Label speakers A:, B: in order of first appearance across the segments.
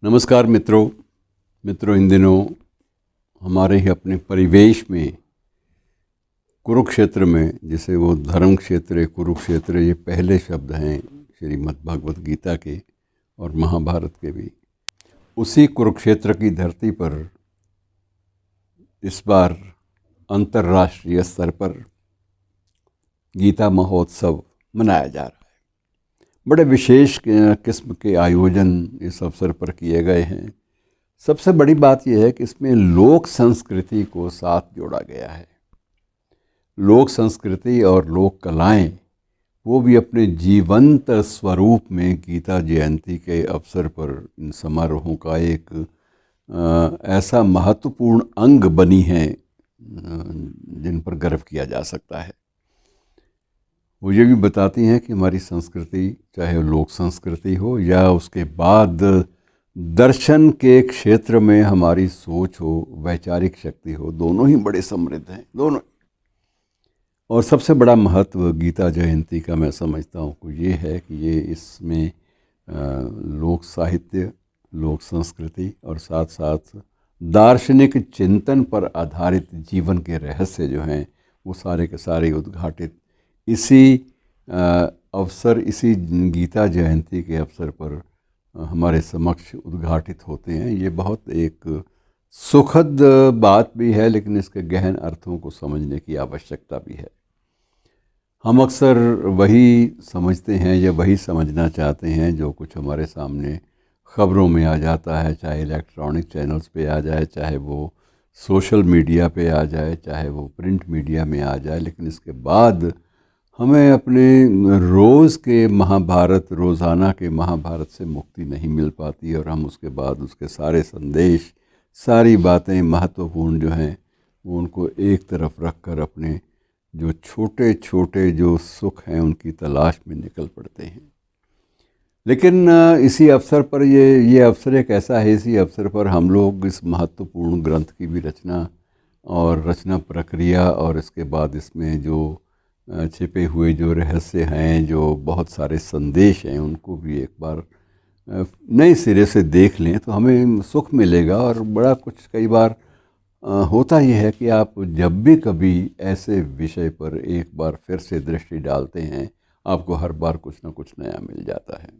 A: नमस्कार मित्रों इन दिनों हमारे ही अपने परिवेश में कुरुक्षेत्र में, जिसे वो धर्म क्षेत्र कुरुक्षेत्र, ये पहले शब्द हैं श्रीमद् भगवत गीता के और महाभारत के भी। उसी कुरुक्षेत्र की धरती पर इस बार अंतर्राष्ट्रीय स्तर पर गीता महोत्सव मनाया जा रहा है। बड़े विशेष किस्म के आयोजन इस अवसर पर किए गए हैं। सबसे बड़ी बात यह है कि इसमें लोक संस्कृति को साथ जोड़ा गया है। लोक संस्कृति और लोक कलाएं वो भी अपने जीवंत स्वरूप में गीता जयंती के अवसर पर इन समारोहों का एक ऐसा महत्वपूर्ण अंग बनी हैं जिन पर गर्व किया जा सकता है। वो ये भी बताती हैं कि हमारी संस्कृति, चाहे लोक संस्कृति हो या उसके बाद दर्शन के क्षेत्र में हमारी सोच हो, वैचारिक शक्ति हो, दोनों ही बड़े समृद्ध हैं, दोनों। और सबसे बड़ा महत्व गीता जयंती का मैं समझता हूँ कि ये है कि ये इसमें लोक साहित्य, लोक संस्कृति और साथ साथ दार्शनिक चिंतन पर आधारित जीवन के रहस्य जो हैं वो सारे के सारे उद्घाटित इसी अवसर, इसी गीता जयंती के अवसर पर हमारे समक्ष उद्घाटित होते हैं। ये बहुत एक सुखद बात भी है, लेकिन इसके गहन अर्थों को समझने की आवश्यकता भी है। हम अक्सर वही समझते हैं या वही समझना चाहते हैं जो कुछ हमारे सामने ख़बरों में आ जाता है, चाहे इलेक्ट्रॉनिक चैनल्स पे आ जाए, चाहे वो सोशल मीडिया पे आ जाए, चाहे वो प्रिंट मीडिया में आ जाए। लेकिन इसके बाद हमें अपने रोज़ के महाभारत, रोज़ाना के महाभारत से मुक्ति नहीं मिल पाती और हम उसके बाद उसके सारे संदेश, सारी बातें महत्वपूर्ण जो हैं वो उनको एक तरफ रख कर अपने जो छोटे छोटे जो सुख हैं उनकी तलाश में निकल पड़ते हैं। लेकिन इसी अवसर पर ये अवसर एक ऐसा है, इसी अवसर पर हम लोग इस महत्वपूर्ण ग्रंथ की भी रचना और रचना प्रक्रिया और इसके बाद इसमें जो छिपे हुए जो रहस्य हैं, जो बहुत सारे संदेश हैं, उनको भी एक बार नए सिरे से देख लें तो हमें सुख मिलेगा। और बड़ा कुछ कई बार होता ही है कि आप जब भी कभी ऐसे विषय पर एक बार फिर से दृष्टि डालते हैं, आपको हर बार कुछ ना कुछ नया मिल जाता है।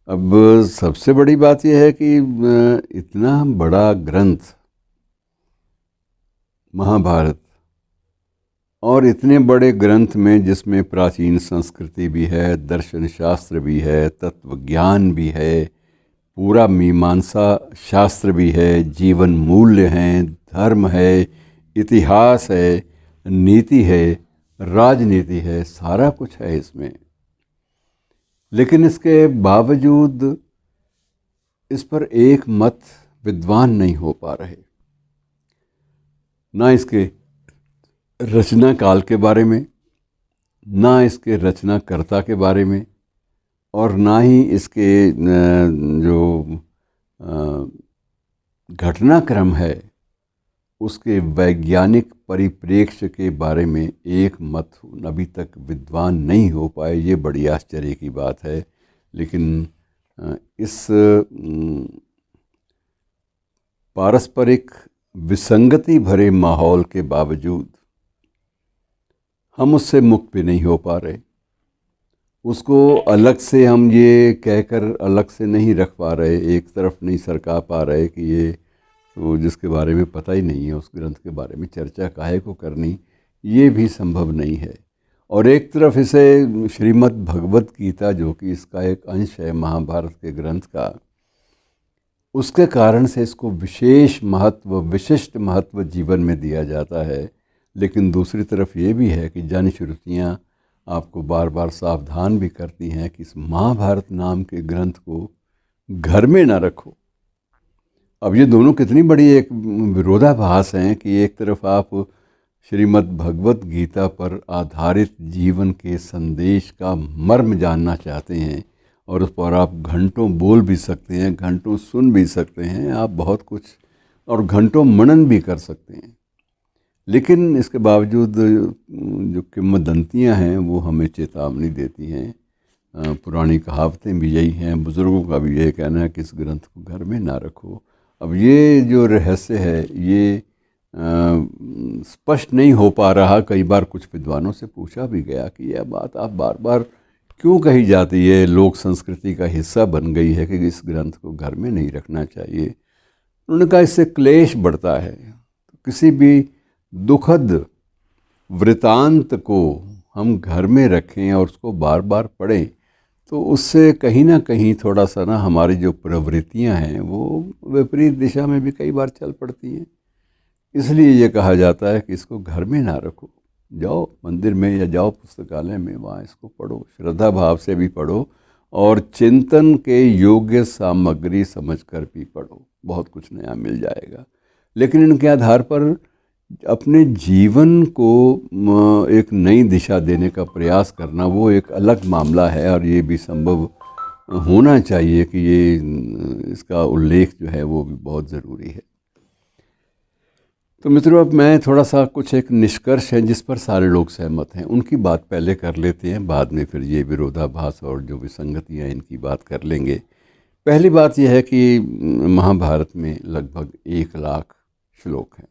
A: अब सबसे बड़ी बात यह है कि इतना बड़ा ग्रंथ महाभारत और इतने बड़े ग्रंथ में, जिसमें प्राचीन संस्कृति भी है, दर्शन शास्त्र भी है, तत्व ज्ञान भी है, पूरा मीमांसा शास्त्र भी है, जीवन मूल्य हैं, धर्म है, इतिहास है, नीति है, राजनीति है, सारा कुछ है इसमें। लेकिन इसके बावजूद इस पर एक मत विद्वान नहीं हो पा रहे। ना इसके रचना काल के बारे में, ना इसके रचनाकर्ता के बारे में, और ना ही इसके जो घटनाक्रम है उसके वैज्ञानिक परिप्रेक्ष्य के बारे में एक मत अभी तक विद्वान नहीं हो पाए। ये बड़ी आश्चर्य की बात है। लेकिन इस पारस्परिक विसंगति भरे माहौल के बावजूद हम उससे मुक्त भी नहीं हो पा रहे। उसको अलग से हम ये कहकर अलग से नहीं रख पा रहे, एक तरफ नहीं सरका पा रहे कि ये तो जिसके बारे में पता ही नहीं है उस ग्रंथ के बारे में चर्चा काहे को करनी, ये भी संभव नहीं है। और एक तरफ इसे श्रीमद् भगवत गीता, जो कि इसका एक अंश है महाभारत के ग्रंथ का, उसके कारण से इसको विशेष महत्व, विशिष्ट महत्व जीवन में दिया जाता है। लेकिन दूसरी तरफ ये भी है कि जनश्रुतियाँ आपको बार बार सावधान भी करती हैं कि इस महाभारत नाम के ग्रंथ को घर में ना रखो। अब ये दोनों कितनी बड़ी एक विरोधाभास हैं कि एक तरफ आप श्रीमद् भगवत गीता पर आधारित जीवन के संदेश का मर्म जानना चाहते हैं और उस पर आप घंटों बोल भी सकते हैं, घंटों सुन भी सकते हैं, आप बहुत कुछ और घंटों मनन भी कर सकते हैं। लेकिन इसके बावजूद जो किंवदंतियाँ हैं वो हमें चेतावनी देती हैं पुरानी कहावतें भी यही हैं, बुज़ुर्गों का भी यही कहना है कि इस ग्रंथ को घर में ना रखो। अब ये जो रहस्य है ये स्पष्ट नहीं हो पा रहा। कई बार कुछ विद्वानों से पूछा भी गया कि यह बात आप बार बार क्यों कही जाती है, लोक संस्कृति का हिस्सा बन गई है कि इस ग्रंथ को घर में नहीं रखना चाहिए। उन्होंने कहा इससे क्लेश बढ़ता है। तो किसी भी दुखद वृतांत को हम घर में रखें और उसको बार बार पढ़ें तो उससे कहीं ना कहीं थोड़ा सा ना हमारी जो प्रवृत्तियां हैं वो विपरीत दिशा में भी कई बार चल पड़ती हैं। इसलिए ये कहा जाता है कि इसको घर में ना रखो, जाओ मंदिर में या जाओ पुस्तकालय में, वहाँ इसको पढ़ो, श्रद्धा भाव से भी पढ़ो और चिंतन के योग्य सामग्री समझकर भी पढ़ो, बहुत कुछ नया मिल जाएगा। लेकिन इनके आधार पर अपने जीवन को एक नई दिशा देने का प्रयास करना वो एक अलग मामला है और ये भी संभव होना चाहिए कि ये इसका उल्लेख जो है वो भी बहुत ज़रूरी है। तो मित्रों, अब मैं थोड़ा सा कुछ एक निष्कर्ष है जिस पर सारे लोग सहमत हैं उनकी बात पहले कर लेते हैं, बाद में फिर ये विरोधाभास और जो विसंगतियाँ इनकी बात कर लेंगे। पहली बात यह है कि महाभारत में लगभग 1 लाख श्लोक हैं।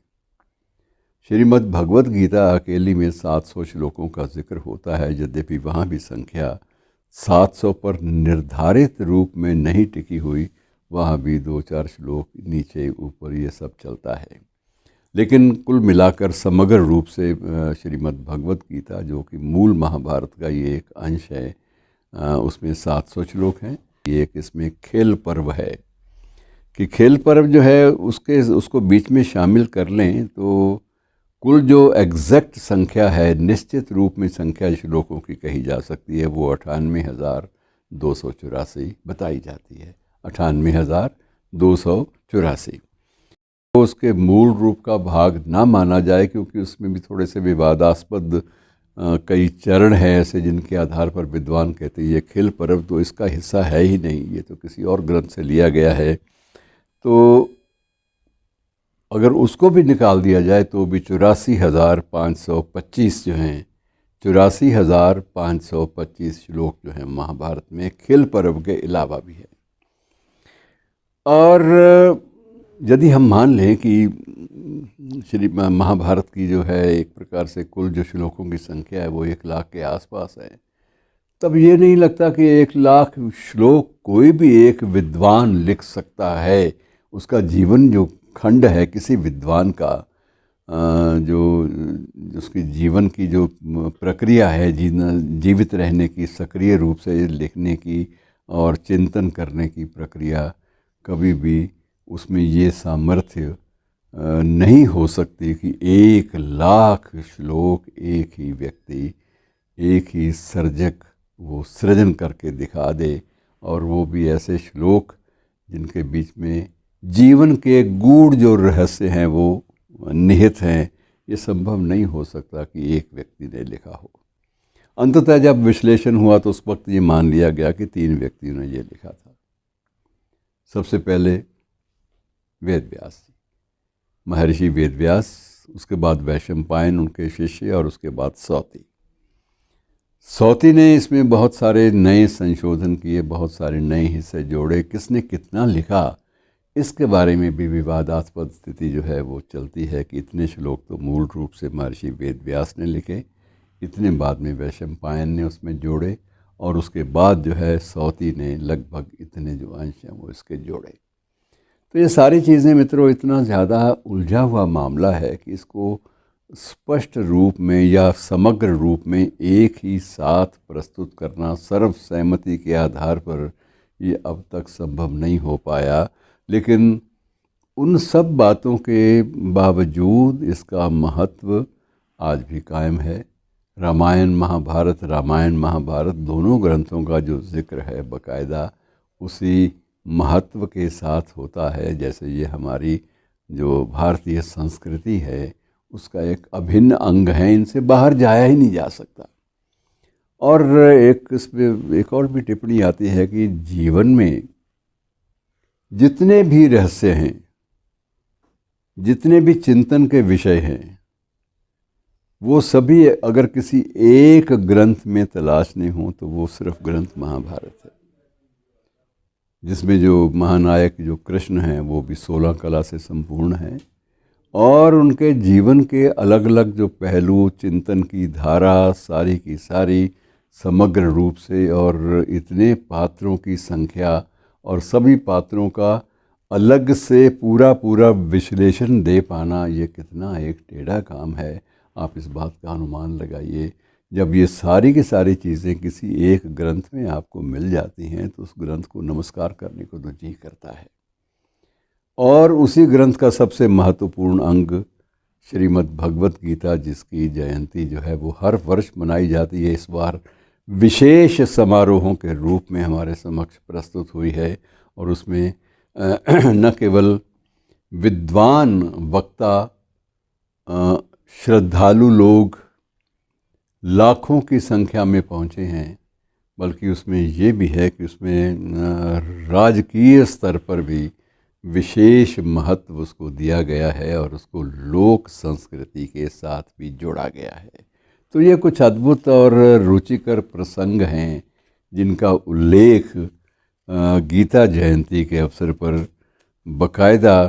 A: श्रीमद् भगवत गीता अकेली में 700 श्लोकों का जिक्र होता है, यद्यपि वहाँ भी संख्या 700 पर निर्धारित रूप में नहीं टिकी हुई, वहाँ भी 2-4 श्लोक नीचे ऊपर ये सब चलता है। लेकिन कुल मिलाकर समग्र रूप से श्रीमद् भगवत गीता जो कि मूल महाभारत का ये एक अंश है, उसमें 700 श्लोक हैं। ये एक इसमें खेल पर्व है कि खेल पर्व जो है उसको बीच में शामिल कर लें तो कुल जो एग्जैक्ट संख्या है, निश्चित रूप में संख्या श्लोकों की कही जा सकती है, वो 98,284 बताई जाती है। 98,284 तो उसके मूल रूप का भाग ना माना जाए, क्योंकि उसमें भी थोड़े से विवादास्पद कई चरण हैं ऐसे जिनके आधार पर विद्वान कहते हैं ये खेल पर्व तो इसका हिस्सा है ही नहीं, ये तो किसी और ग्रंथ से लिया गया है। तो अगर उसको भी निकाल दिया जाए तो भी 84,525 जो हैं, 84,525 श्लोक जो हैं महाभारत में खेल पर्व के अलावा भी है। और यदि हम मान लें कि श्री महाभारत की जो है एक प्रकार से कुल जो श्लोकों की संख्या है वो 1 लाख के आसपास है, तब ये नहीं लगता कि 1 लाख श्लोक कोई भी एक विद्वान लिख सकता है। उसका जीवन जो खंड है किसी विद्वान का, जो उसकी जीवन की जो प्रक्रिया है जीवित रहने की, सक्रिय रूप से लिखने की और चिंतन करने की प्रक्रिया, कभी भी उसमें ये सामर्थ्य नहीं हो सकती कि 1 लाख श्लोक एक ही व्यक्ति, एक ही सर्जक वो सृजन करके दिखा दे, और वो भी ऐसे श्लोक जिनके बीच में जीवन के गूढ़ जो रहस्य हैं वो निहित हैं। ये संभव नहीं हो सकता कि एक व्यक्ति ने लिखा हो। अंततः जब विश्लेषण हुआ तो उस वक्त ये मान लिया गया कि 3 व्यक्तियों ने ये लिखा था। सबसे पहले वेदव्यास जी, महर्षि वेदव्यास, उसके बाद वैशंपायन उनके शिष्य, और उसके बाद सौती। सौती ने इसमें बहुत सारे नए संशोधन किए, बहुत सारे नए हिस्से जोड़े। किसने कितना लिखा इसके बारे में भी विवादास्पद स्थिति जो है वो चलती है कि इतने श्लोक तो मूल रूप से महर्षि वेदव्यास ने लिखे, इतने बाद में वैशंपायन ने उसमें जोड़े, और उसके बाद जो है सौती ने लगभग इतने जो अंश हैं वो इसके जोड़े। तो ये सारी चीज़ें मित्रों इतना ज़्यादा उलझा हुआ मामला है कि इसको स्पष्ट रूप में या समग्र रूप में एक ही साथ प्रस्तुत करना सर्वसहमति के आधार पर ये अब तक संभव नहीं हो पाया। लेकिन उन सब बातों के बावजूद इसका महत्व आज भी कायम है। रामायण महाभारत दोनों ग्रंथों का जो जिक्र है बाकायदा उसी महत्व के साथ होता है, जैसे ये हमारी जो भारतीय संस्कृति है उसका एक अभिन्न अंग है, इनसे बाहर जाया ही नहीं जा सकता। और एक इसमें एक और भी टिप्पणी आती है कि जीवन में जितने भी रहस्य हैं, जितने भी चिंतन के विषय हैं, वो सभी अगर किसी एक ग्रंथ में तलाशने हों तो वो सिर्फ ग्रंथ महाभारत है, जिसमें जो महानायक जो कृष्ण हैं वो भी 16 कला से संपूर्ण हैं और उनके जीवन के अलग अलग जो पहलू, चिंतन की धारा सारी की सारी समग्र रूप से, और इतने पात्रों की संख्या और सभी पात्रों का अलग से पूरा पूरा विश्लेषण दे पाना, ये कितना एक टेढ़ा काम है। आप इस बात का अनुमान लगाइए। जब ये सारी की सारी चीज़ें किसी एक ग्रंथ में आपको मिल जाती हैं तो उस ग्रंथ को नमस्कार करने को तो जी करता है। और उसी ग्रंथ का सबसे महत्वपूर्ण अंग श्रीमद् भगवत गीता, जिसकी जयंती जो है वो हर वर्ष मनाई जाती है, इस बार विशेष समारोहों के रूप में हमारे समक्ष प्रस्तुत हुई है। और उसमें न केवल विद्वान वक्ता, श्रद्धालु लोग लाखों की संख्या में पहुँचे हैं, बल्कि उसमें ये भी है कि उसमें राजकीय स्तर पर भी विशेष महत्व उसको दिया गया है और उसको लोक संस्कृति के साथ भी जोड़ा गया है। तो ये कुछ अद्भुत और रुचिकर प्रसंग हैं जिनका उल्लेख गीता जयंती के अवसर पर बाकायदा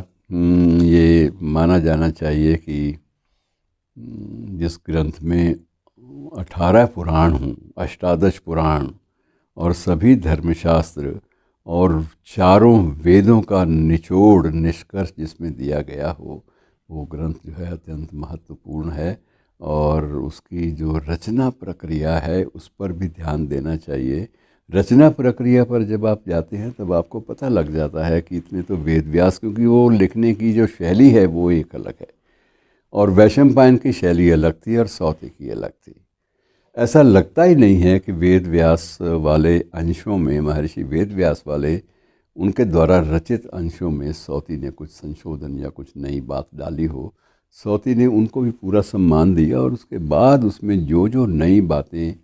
A: ये माना जाना चाहिए कि जिस ग्रंथ में 18 पुराण हों, अष्टादश पुराण और सभी धर्मशास्त्र और चारों वेदों का निचोड़ निष्कर्ष जिसमें दिया गया हो, वो ग्रंथ जो है अत्यंत महत्वपूर्ण है। और उसकी जो रचना प्रक्रिया है उस पर भी ध्यान देना चाहिए। रचना प्रक्रिया पर जब आप जाते हैं तब आपको पता लग जाता है कि इतने तो वेद व्यास, क्योंकि वो लिखने की जो शैली है वो एक अलग है और वैशंपायन की शैली अलग थी और सौती की अलग थी। ऐसा लगता ही नहीं है कि वेद व्यास वाले अंशों में, महर्षि वेद व्यास वाले उनके द्वारा रचित अंशों में सौती ने कुछ संशोधन या कुछ नई बात डाली हो। सौती ने उनको भी पूरा सम्मान दिया और उसके बाद उसमें जो जो नई बातें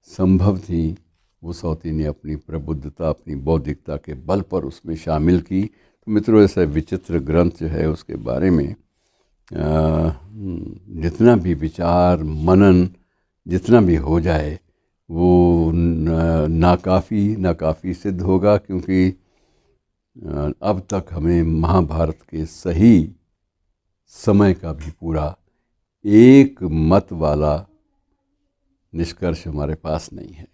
A: संभव थीं वो सौती ने अपनी प्रबुद्धता, अपनी बौद्धिकता के बल पर उसमें शामिल की। तो मित्रों, ऐसा विचित्र ग्रंथ जो है उसके बारे में जितना भी विचार मनन जितना भी हो जाए वो नाकाफ़ी सिद्ध होगा, क्योंकि अब तक हमें महाभारत के सही समय का भी पूरा एक मत वाला निष्कर्ष हमारे पास नहीं है।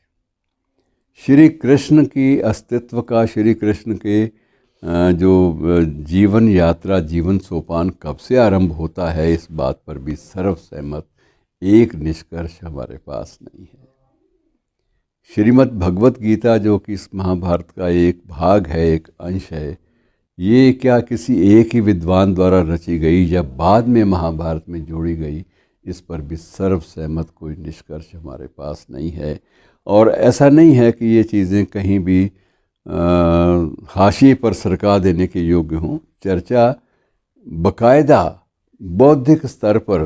A: श्री कृष्ण की अस्तित्व का, श्री कृष्ण के जो जीवन यात्रा, जीवन सोपान कब से आरंभ होता है, इस बात पर भी सर्वसहमत एक निष्कर्ष हमारे पास नहीं है। श्रीमद् भगवत गीता जो कि इस महाभारत का एक भाग है, एक अंश है, ये क्या किसी एक ही विद्वान द्वारा रची गई या बाद में महाभारत में जोड़ी गई, इस पर भी सर्वसहमत कोई निष्कर्ष हमारे पास नहीं है। और ऐसा नहीं है कि ये चीज़ें कहीं भी हाशिए पर सरका देने के योग्य हों। चर्चा बाकायदा बौद्धिक स्तर पर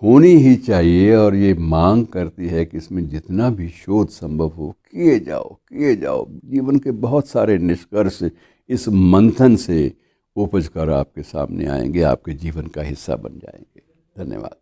A: होनी ही चाहिए और ये मांग करती है कि इसमें जितना भी शोध संभव हो किए जाओ। जीवन के बहुत सारे निष्कर्ष इस मंथन से उपज कर आपके सामने आएंगे, आपके जीवन का हिस्सा बन जाएंगे। धन्यवाद।